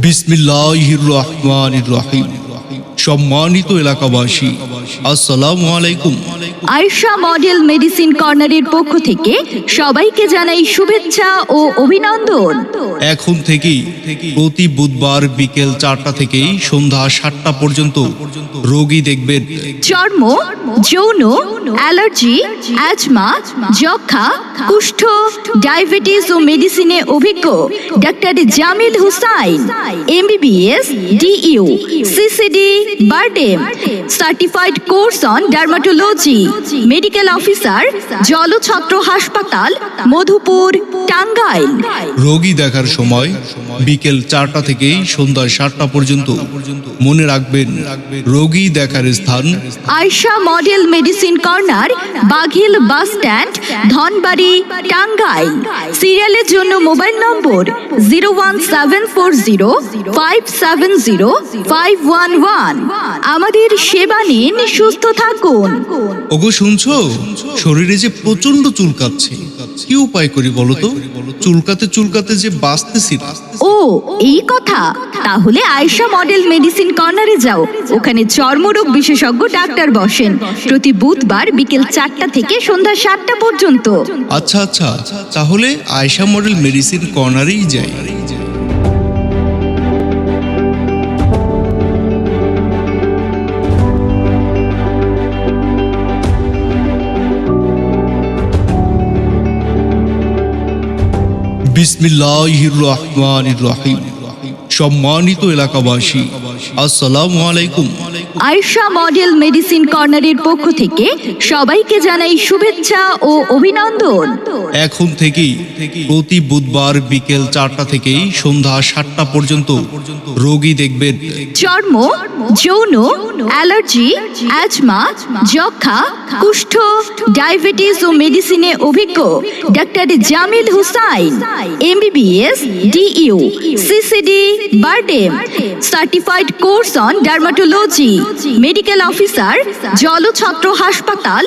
বিসমিল্লাহির রহমানির রহিম। সম্মানিত এলাকাবাসী, আসসালামু আলাইকুম। আয়েশা মডেল মেডিসিন কর্নারের পক্ষ থেকে সবাইকে জানাই শুভেচ্ছা ও অভিনন্দন। এখন থেকেই প্রতি বুধবার বিকেল 4টা থেকে সন্ধ্যা 7টা পর্যন্ত রোগী দেখবেন চর্ম, যৌন, অ্যালার্জি, অ্যাজমা, যক্ষা, কুষ্ঠ, ডায়াবেটিস ও মেডিসিনে অভিজ্ঞ doctor Jamil Hussain, MBBS, DU, CCD, BIRDEM, certified course on dermatology, medical officer, Jalchhatra হাসপাতাল, মধুপুর, টাঙ্গাইল। রোগী দেখার সময় বিকেল 4টা থেকে সন্ধ্যা 7টা পর্যন্ত। মনে রাখবেন, রোগী দেখার স্থান Ayesha model medicine corner, Baghil bus stand, Dhanbari, Tangail. সিরিয়ালের জন্য মোবাইল নম্বর 01740570511। আমাদের সেবা নিন, সুস্থ থাকুন। ওগো শুনছো, শরীরে যে প্রচন্ড চুলকাচ্ছে, কি উপায় করি বলো তো? চুলকাতে চুলকাতে যে বাঁচতেছি না। ও এই কথা, তাহলে আয়েশা মডেল মেডিসিন কর্নারে যাও। ওখানে চর্মরোগ বিশেষজ্ঞ ডাক্তার বসেন প্রতি বুধবার বিকেল 4টা থেকে সন্ধ্যা 7টা পর্যন্ত। আচ্ছা আচ্ছা, তাহলে আয়েশা মডেল মেডিসিন কর্নারেই যাই। বিসমিল্লাহির রহমানির রহিম। সম্মানিত এলাকাবাসী, আসসালামু আলাইকুম। আয়েশা মডেল মেডিসিন কর্নারের পক্ষ থেকে সবাইকে জানাই শুভেচ্ছা ও অভিনন্দন। এখন থেকেই প্রতি বুধবার বিকেল 4টা থেকে সন্ধ্যা 7টা পর্যন্ত রোগী দেখবেন চর্ম, যৌন, অ্যালার্জি, অ্যাজমা, যক্ষা, কুষ্ঠ, ডায়াবেটিস ও মেডিসিনে অভিজ্ঞ doctor Jamil Hussain, MBBS, DU, CCD, BIRDEM, certified course on dermatology, medical officer, Jalchhatra হাসপাতাল,